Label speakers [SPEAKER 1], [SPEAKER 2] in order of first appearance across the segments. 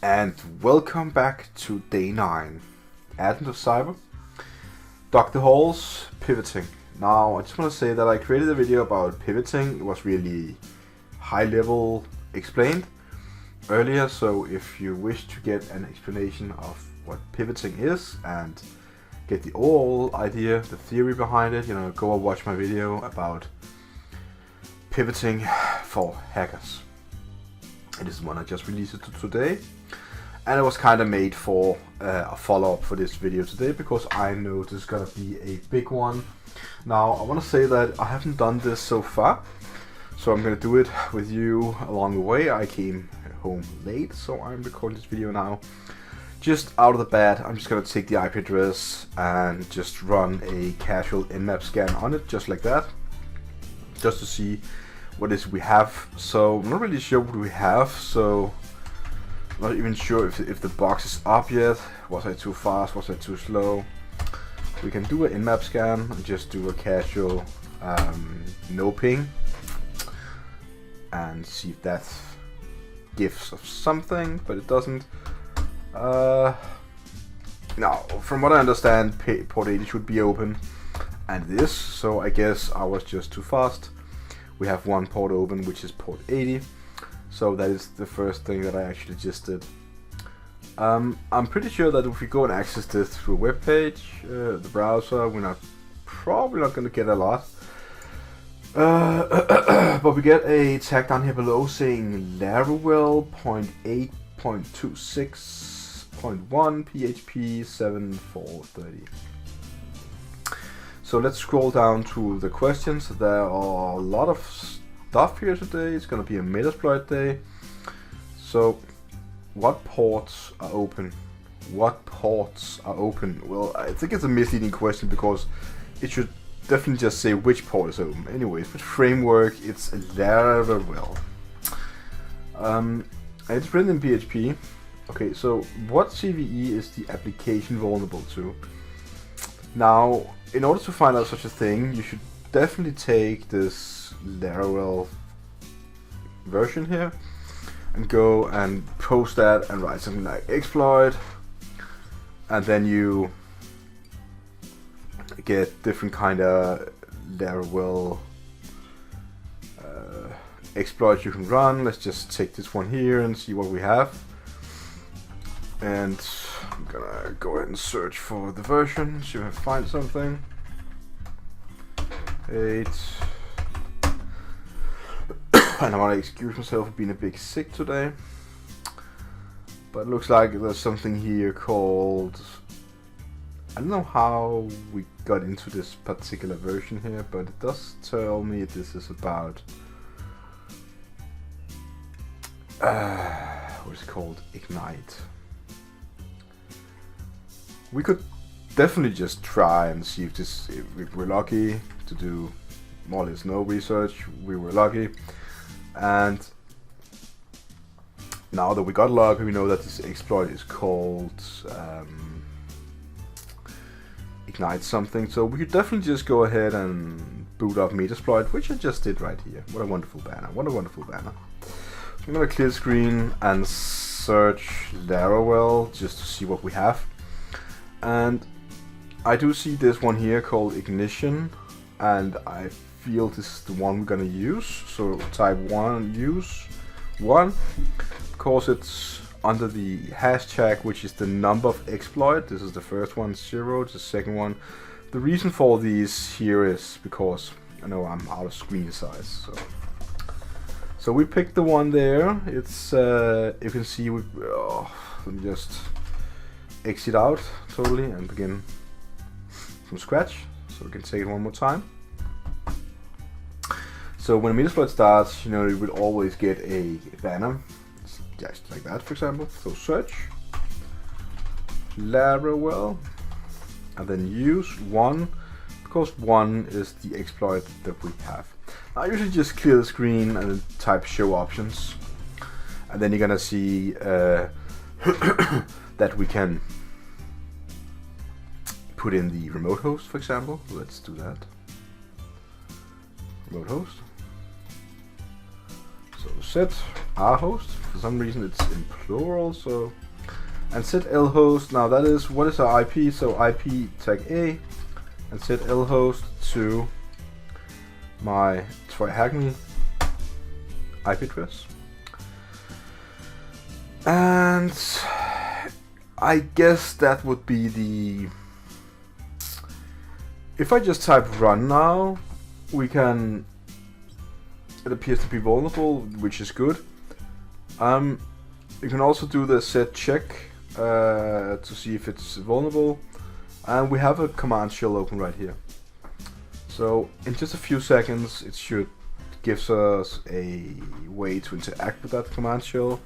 [SPEAKER 1] And welcome back to day 9, Advent of Cyber, Dr. Hall's pivoting. Now, I just want to say that I created a video about pivoting. It was really high level explained earlier, so if you wish to get an explanation of what pivoting is and get the overall idea, the theory behind it, go and watch my video about pivoting for hackers. It is one I just released it today, and it was kind of made for a follow-up for this video today because I know this is gonna be a big one. Now, I want to say that I haven't done this so far, so I'm gonna do it with you along the way. I came home late, so I'm recording this video now. Just out of the bat, I'm just gonna take the IP address and just run a casual nmap scan on it, just like that, just to see what is we have. So I'm not really sure what we have, so I'm not even sure if the box is up yet. Was I too fast? Was I too slow? We can do an nmap scan and just do a casual no ping and see if that gives us something, but it doesn't. Now, from what I understand, port 80 should be open, and it is, so I guess I was just too fast. We have one port open, which is port 80, so that is the first thing that I actually just did. I'm pretty sure that if we go and access this through a web page, the browser, we're probably not going to get a lot. But we get a tag down here below saying Laravel 0.8.26.1 PHP 7430. So let's scroll down to the questions. There are a lot of stuff here today. It's going to be a Metasploit day. So, what ports are open? What ports are open? Well, I think it's a misleading question because it should definitely just say which port is open. Anyways, with framework, it's Laravel. It's written in PHP. Okay, so what CVE is the application vulnerable to? Now, in order to find out such a thing, you should definitely take this Laravel version here and go and post that and write something like exploit, and then you get different kind of Laravel exploits you can run. Let's just take this one here and see what we have. And I'm gonna go ahead and search for the version, see if I find something. 8. And I want to excuse myself for being a bit sick today. But it looks like there's something here called... I don't know how we got into this particular version here, but it does tell me this is about... what is it called? Ignite. We could definitely just try and see if we're lucky to do more or less no research. We were lucky, and now that we got lucky, we know that this exploit is called Ignite something. So we could definitely just go ahead and boot up Metasploit, which I just did right here. What a wonderful banner! What a wonderful banner! So I'm gonna clear the screen and search Laravel just to see what we have. And I do see this one here called Ignition, and I feel this is the one we're gonna use. So type 1, use 1, because it's under the hashtag, which is the number of exploit. This is the first one, 0, the second one. The reason for these here is because I know I'm out of screen size. So we picked the one there. It's you can see let me just exit out totally and begin from scratch, so we can take it one more time. So when a Metasploit starts, you will always get a banner, just like that, for example. So search Laravel and then use 1, because 1 is the exploit that we have. Now I usually just clear the screen and then type show options, and then you're gonna see that we can put in the remote host, for example. Let's do that. Remote host. So set rhost. For some reason it's in plural, so. And set lhost, now that is, what is our IP? So IP tag A, and set lhost to my TryHackMe IP address. And I guess that would be the... If I just type run now, we can... It appears to be vulnerable, which is good. You can also do the set check to see if it's vulnerable. And we have a command shell open right here. So in just a few seconds it should give us a way to interact with that command shell.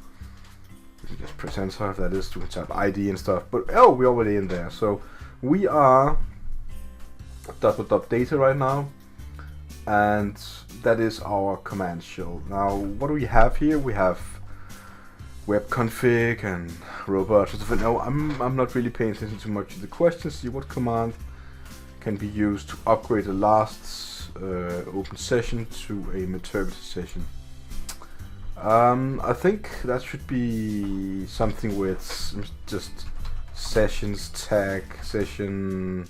[SPEAKER 1] You can just press enter if that is to type ID and stuff. But oh, we're already in there. So we are .data right now, and that is our command shell. Now what do we have here? We have web config and robots. No, I'm not really paying attention too much to the questions. See what command can be used to upgrade the last open session to a maternity session. I think that should be something with just sessions tag session.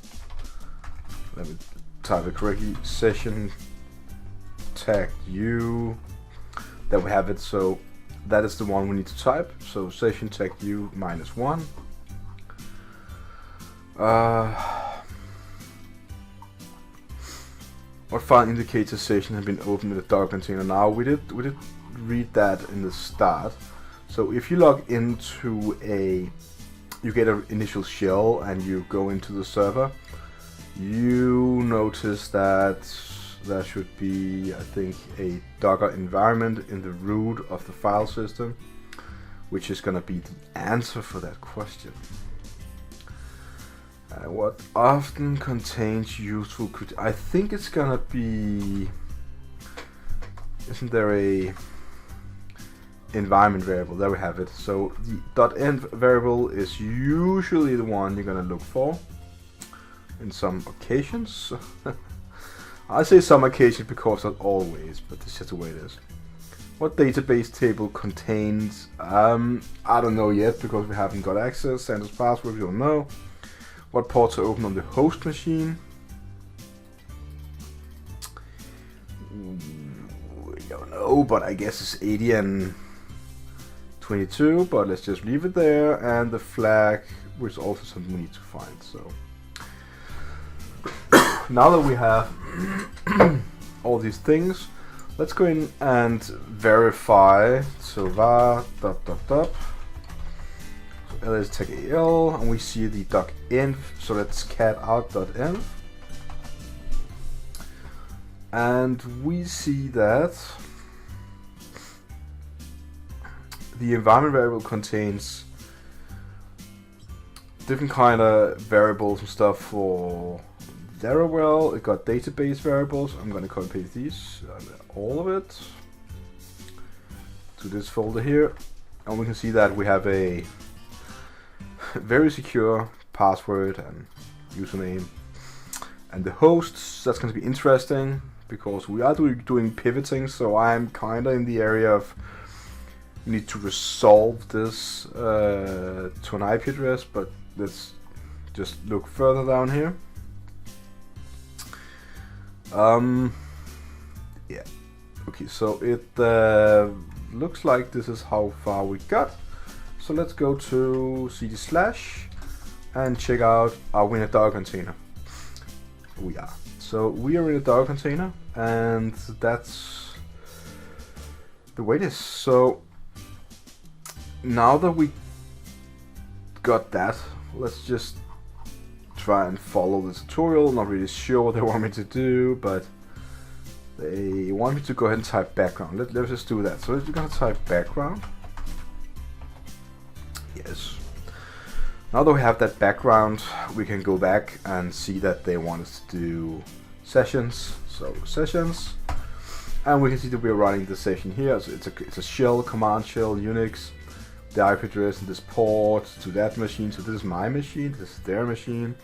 [SPEAKER 1] Let me type it correctly. Session tag u. That we have it. So that is the one we need to type. So session tag u -1. What file indicates a session has been opened in the Docker container? Now we did read that in the start. So if you log into you get an initial shell and you go into the server, you notice that there should be, I think, a Docker environment in the root of the file system, which is going to be the answer for that question. What often contains useful I think it's gonna be... Isn't there a environment variable? There we have it. So the .env variable is usually the one you're gonna look for in some occasions. I say some occasions because not always, but it's just the way it is. What database table contains? I don't know yet because we haven't got access. Send us password, we don't know. What ports are open on the host machine? We don't know, but I guess it's 80 and 22, but let's just leave it there. And the flag, which is also something we need to find. So now that we have all these things, let's go in and verify. So var ... ls tag al, and we see the .env, so let's cat out.env, and we see that the environment variable contains different kind of variables and stuff for Laravel. It got database variables. I'm going to copy and paste these, all of it, to this folder here, and we can see that we have a very secure password and username. And the hosts, that's going to be interesting because we are doing pivoting, so I'm kind of in the area of need to resolve this to an IP address, but let's just look further down here. Yeah, okay, so it looks like this is how far we got. So let's go to cd/ and check out, are we in a Docker container? We are. So we are in a Docker container, and that's the way it is. So now that we got that, let's just try and follow the tutorial. Not really sure what they want me to do, but they want me to go ahead and type background. Let's just do that. So we're gonna type background. Yes. Now that we have that background, we can go back and see that they want us to do sessions. So sessions, and we can see that we're running the session here. So it's a shell, command shell, Unix. The IP address and this port to that machine. So this is my machine, this is their machine,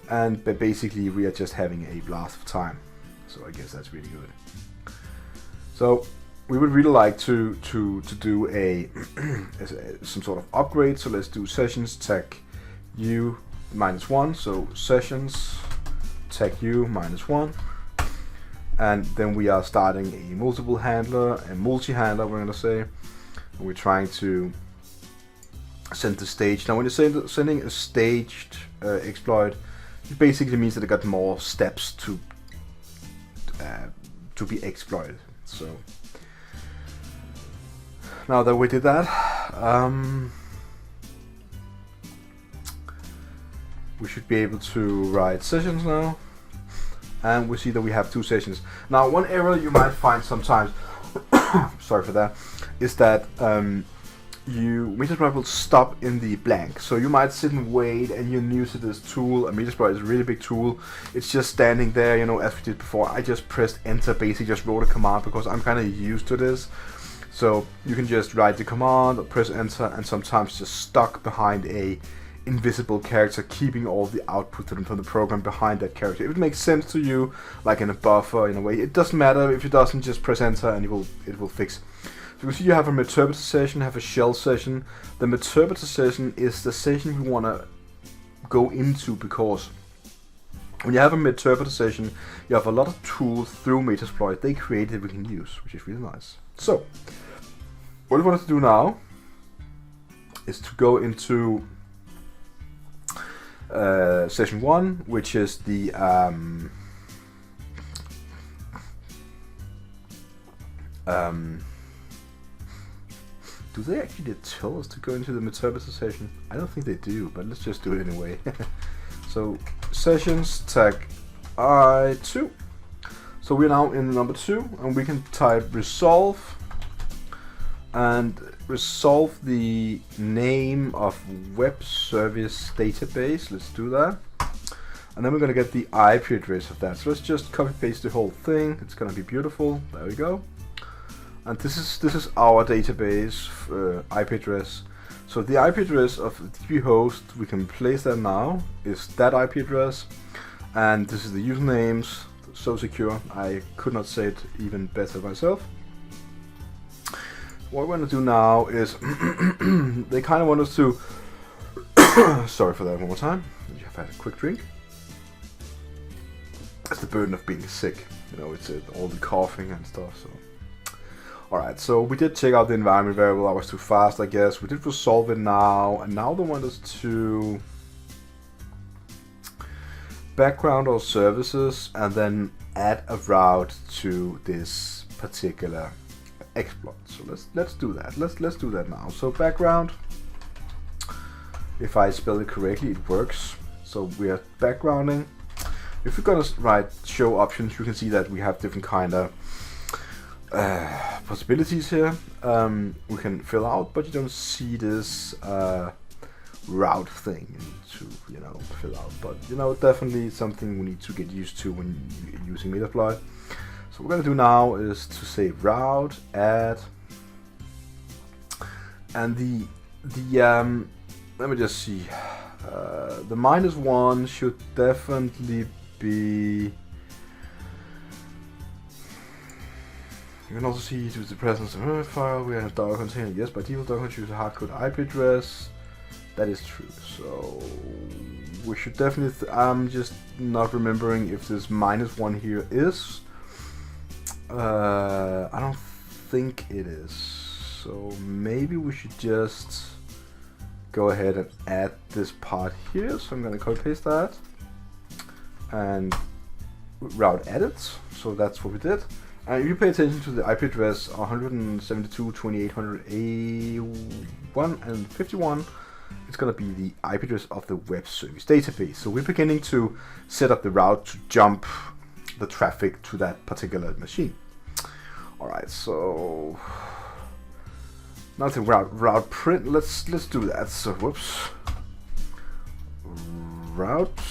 [SPEAKER 1] and basically we are just having a blast of time. So I guess that's really good. So we would really like to do a some sort of upgrade. So let's do sessions tag u -1. So sessions tag u -1, and then we are starting a multiple handler and multi-handler. We're gonna say, and we're trying to send the stage. Now, when you're sending a staged exploit, it basically means that it got more steps to be exploited. So now that we did that, we should be able to write sessions now, and we see that we have 2 sessions. Now, one error you might find sometimes, sorry for that, is that Metasploit will stop in the blank. So you might sit and wait, and you're new to this tool. And Metasploit is a really big tool. It's just standing there, you know, as we did before. I just pressed enter, basically just wrote a command because I'm kind of used to this. So you can just write the command, or press enter, and sometimes just stuck behind a invisible character, keeping all the output from the program behind that character. If it makes sense to you, like in a buffer, in a way, it doesn't matter. If it doesn't, just press enter, and it will fix. So you can see you have a meterpreter session, have a shell session. The meterpreter session is the session we want to go into, because when you have a meterpreter session, you have a lot of tools through Metasploit they create that we can use, which is really nice. So what we want to do now is to go into session 1, which is the do they actually tell us to go into the meterpreter session? I don't think they do, but let's just do it anyway. So sessions tag I2. So we're now in number 2, and we can type resolve and resolve the name of web service database. Let's do that. And then we're going to get the IP address of that. So let's just copy paste the whole thing. It's going to be beautiful. There we go. And this is our database IP address. So the IP address of the DB host, we can place that now, is that IP address. And this is the usernames. So secure. I could not say it even better myself. What we're going to do now is they kind of want us to sorry for that, one more time. You have had a quick drink. That's the burden of being sick, you know, it's all the coughing and stuff. So alright, so we did check out the environment variable. I was too fast, I guess. We did resolve it now, and now they want us to background all services and then add a route to this particular exploit. So let's do that. Let's do that now. So background, if I spell it correctly, it works. So we are backgrounding. If we're gonna write show options, you can see that we have different kind of possibilities here. We can fill out, but you don't see this route thing to, you know, fill out. But you know, definitely something we need to get used to when using Metasploit. So what we're gonna do now is to say route add, and the let me just see. The -1 should definitely be. You can also see to the presence of a file, we have Docker container. Yes, by default Docker choose a hardcode IP address. That is true. So we should definitely. I'm just not remembering if this -1 here is. I don't think it is. So maybe we should just go ahead and add this part here. So I'm going to copy paste that and route edit. So that's what we did. And if you pay attention to the IP address 172.2800A1 and 51, it's going to be the IP address of the web service database. So we're beginning to set up the route to jump the traffic to that particular machine. Alright, so now the route print. Let's do that. So whoops, route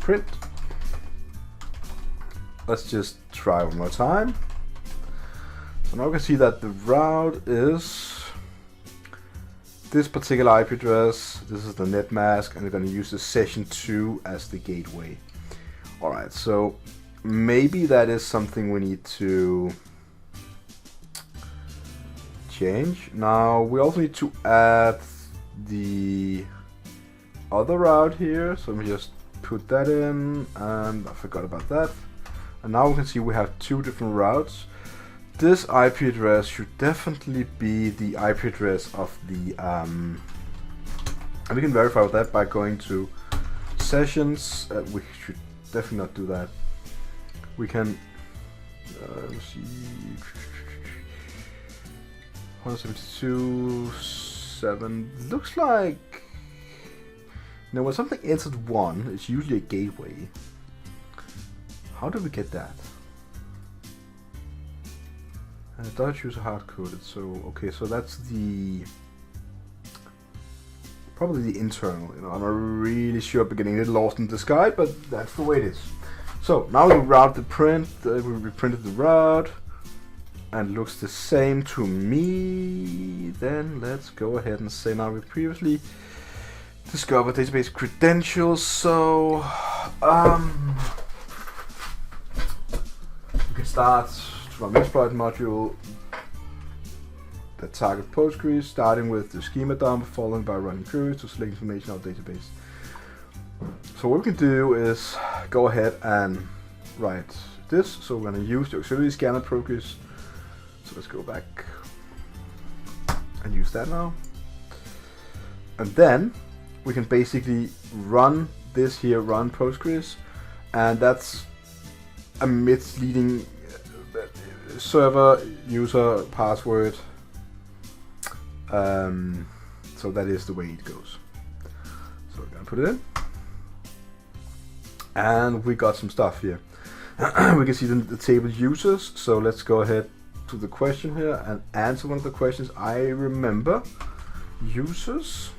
[SPEAKER 1] print. Let's just try one more time. So now we can see that the route is this particular IP address. This is the net mask, and we're going to use the session 2 as the gateway. Alright, so maybe that is something we need to change. Now we also need to add the other route here, so let me just put that in, and I forgot about that. And now we can see we have two different routes. This IP address should definitely be the IP address of the and we can verify with that by going to sessions. We should definitely not do that. We can let's see, 172.7 looks like. Now when something ends at 1, it's usually a gateway. How do we get that? Dutch user hard coded. So okay, so that's the probably the internal. You know, I'm not really sure. I'm getting a little lost in the sky, but that's the way it is. So now we route the print. We printed the route, and looks the same to me. Then let's go ahead and say now we previously discovered database credentials. So we can start from Metasploit module that target Postgres, starting with the schema dump, followed by running queries to select information out of the database. So what we can do is go ahead and write this. So we're going to use the auxiliary scanner Postgres. So let's go back and use that now. And then we can basically run this here, run Postgres, and that's a misleading server user password. So that is the way it goes. So we're gonna put it in, and we got some stuff here. We can see the table users. So let's go ahead to the question here and answer one of the questions. I remember users.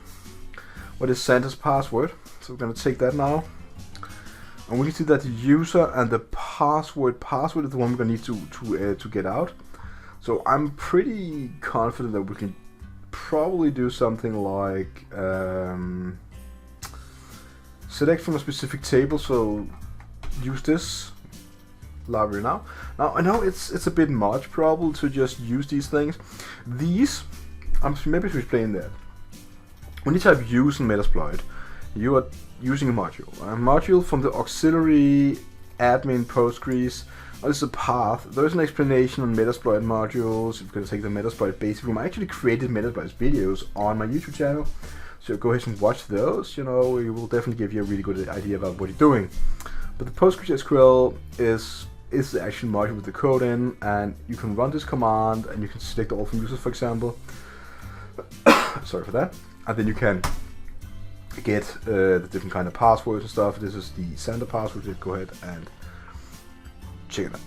[SPEAKER 1] What is Santa's password? So we're gonna take that now, and we can see that the user and the password is the one we're gonna need to get out. So I'm pretty confident that we can probably do something like select from a specific table. So use this library now. Now I know it's a bit much probably to just use these things. These, maybe to explain that. When you type use in Metasploit, you are using a module from the auxiliary admin Postgres. This is a path. There is an explanation on Metasploit modules. If you're going to take the Metasploit basic room, I actually created Metasploit videos on my YouTube channel, so go ahead and watch those. You know, it will definitely give you a really good idea about what you're doing. But the Postgres SQL is the actual module with the code in, and you can run this command, and you can select all from users, for example. Sorry for that. And then you can get the different kind of passwords and stuff. This is the Santa password. Let's go ahead and check it out.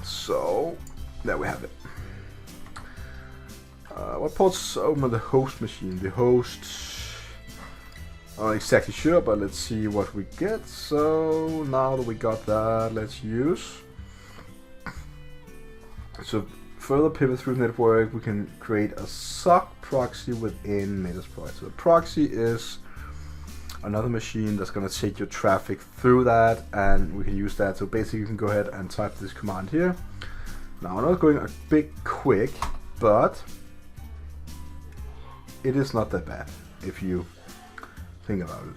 [SPEAKER 1] So there we have it. What ports open the host machine? The host, I'm not exactly sure, but let's see what we get. So now that we got that, let's use. So further pivot through the network, we can create a SOC proxy within Metasploit. So the proxy is another machine that's going to take your traffic through that, and we can use that. So basically you can go ahead and type this command here. Now I'm not going a bit quick, but it is not that bad if you think about it.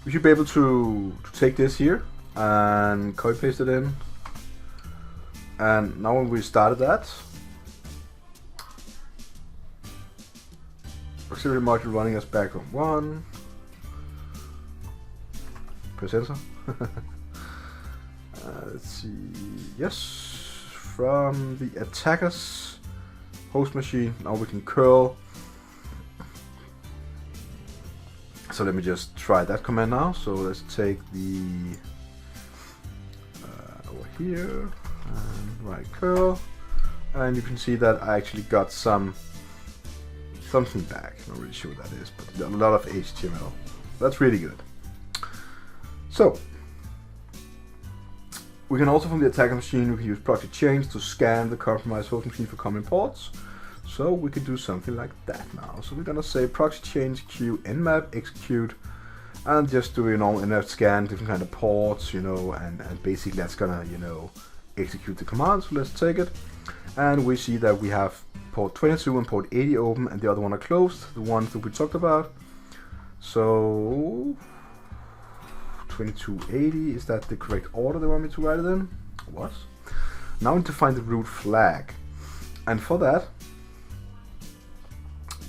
[SPEAKER 1] We should be able to take this here and copy paste it in. And now when we started that, auxiliary module running as background 1. Press enter. Let's see. Yes, from the attacker's host machine. Now we can curl. So let me just try that command now. So let's take the over here and right curl, and you can see that I actually got something back. Not really sure what that is, but a lot of HTML. That's really good. So we can also, from the attacker machine, we can use proxy change to scan the compromised host machine for common ports. So we can do something like that now. So we're gonna say proxy change q nmap execute, and just do, you know, internet scan different kind of ports, you know, and basically that's gonna, you know, execute the command. So let's take it, and we see that we have port 22 and port 80 open, and the other one are closed, the ones that we talked about. So 2280, is that the correct order they want me to write it in? It was. Now I need to find the root flag, and for that,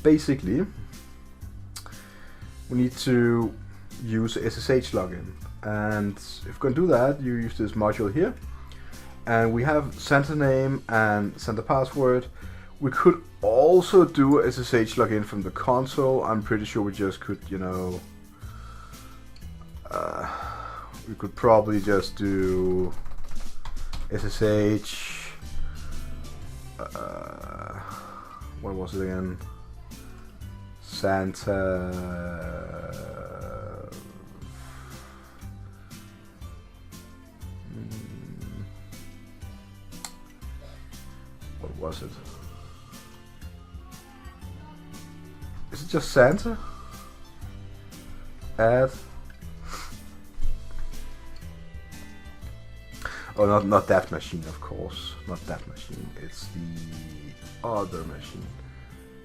[SPEAKER 1] basically, we need to use SSH login. And if you're going to do that, you use this module here, and we have center name and center password. We could also do SSH login from the console. I'm pretty sure we just could, you know, we could probably just do SSH, what was it again? Santa, what was it? Is it just Santa? Add. Oh, not that machine, of course. Not that machine. It's the other machine.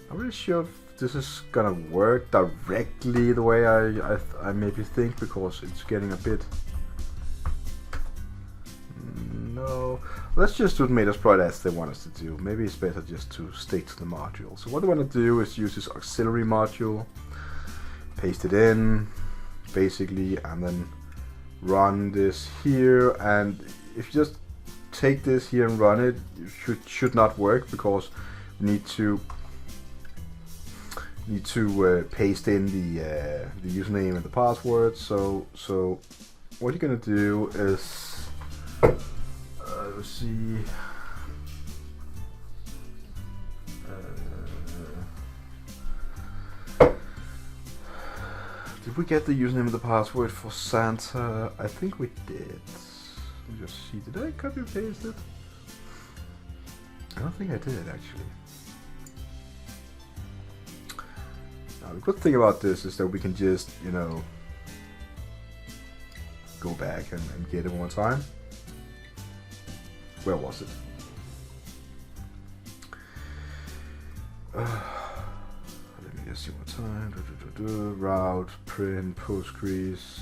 [SPEAKER 1] I'm really sure if this is gonna work directly the way I maybe think, because it's getting a bit. No. Let's just do Metasploit as they want us to do. Maybe it's better just to stick to the module. So what I want to do is use this auxiliary module, paste it in, basically, and then run this here. And if you just take this here and run it, it should not work, because we need to paste in the username and the password. So what you're gonna do is let's see. Did we get the username and the password for Santa? I think we did. Let me just see. Did I copy and paste it? I don't think I did, actually. Now, the good thing about this is that we can just, you know, go back and get it one time. Where was it? Let me just see one time. Route, print, Postgres.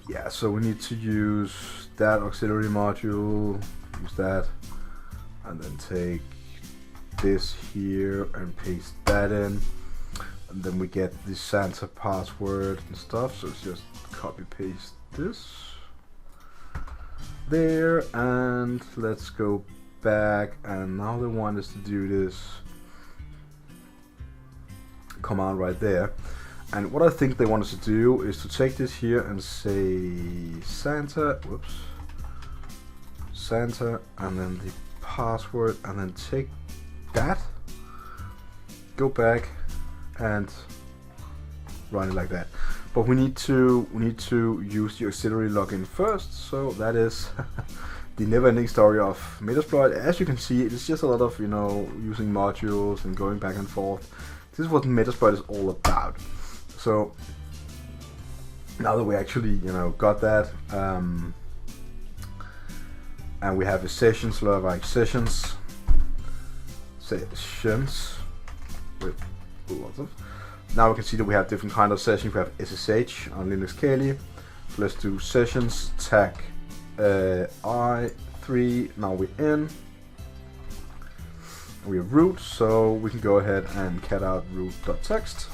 [SPEAKER 1] Yeah, so we need to use that auxiliary module, use that, and then take this here and paste that in. And then we get the Santa password and stuff, so it's just copy paste this there, and let's go back, and now they want us to do this command right there. And what I think they want us to do is to take this here and say Santa, whoops, Santa, and then the password, and then take that, go back and run it like that. But we need to use the auxiliary login first. So that is the never-ending story of Metasploit. As you can see, it's just a lot of, you know, using modules and going back and forth. This is what Metasploit is all about. So now that we actually, you know, got that, and we have a sessions, like sessions with lots of. Now we can see that we have different kind of sessions. We have SSH on Linux Kali. So let's do sessions tag I3. Now we're in. We have root, so we can go ahead and cat out root.txt,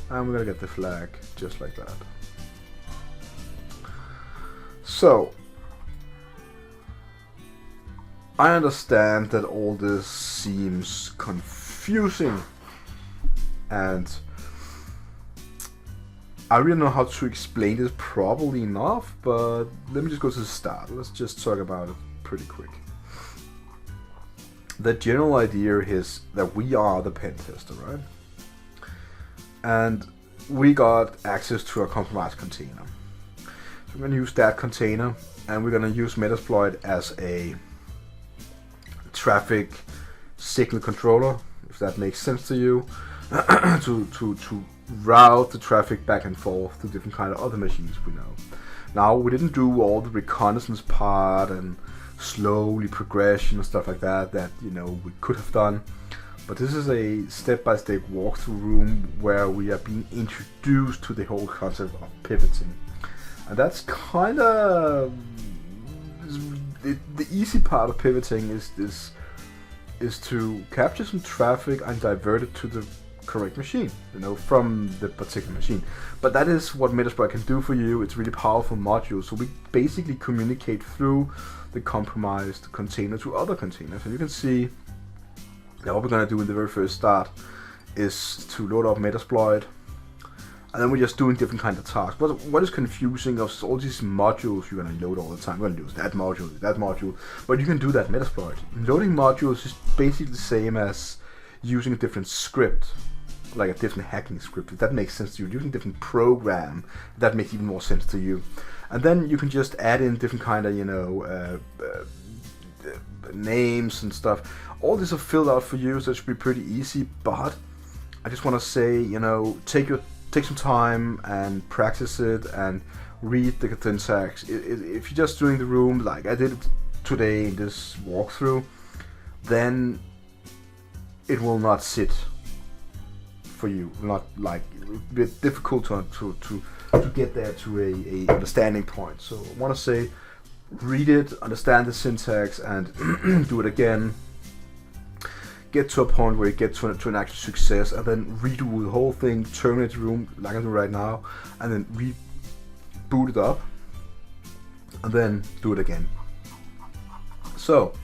[SPEAKER 1] and we're gonna get the flag just like that. So I understand that all this seems confusing, and I really don't know how to explain this properly enough, but let me just go to the start. Let's just talk about it pretty quick. The general idea is that we are the pen tester, right? And we got access to a compromised container. So we're going to use that container, and we're going to use Metasploit as a traffic signal controller, if that makes sense to you, to route the traffic back and forth to different kind of other machines we know. Now, we didn't do all the reconnaissance part and slowly progression and stuff like that we could have done. But this is a step-by-step walkthrough room where we are being introduced to the whole concept of pivoting. And that's kind of the easy part of pivoting is to capture some traffic and divert it to the correct machine, from the particular machine. But that is what Metasploit can do for you. It's really powerful module. So we basically communicate through the compromised container to other containers. And you can see that what we're going to do in the very first start is to load up Metasploit. And then we're just doing different kind of tasks. What is confusing is all these modules you're going to load all the time. You're going to use that module. But you can do that Metasploit. Loading modules is basically the same as using a different script, like a different hacking script. If that makes sense to you, using a different program, that makes even more sense to you. And then you can just add in different kind of, names and stuff. All these are filled out for you, so it should be pretty easy. But I just want to say, take some time and practice it and read the syntax. If you're just doing the room like I did today in this walkthrough, then it will not sit for you. Not like it will be difficult to get there to a understanding point. So I want to say, read it, understand the syntax, and do it again. Get to a point where you get to an actual success, and then redo the whole thing, terminate the room like I'm doing right now, and then reboot it up, and then do it again. So,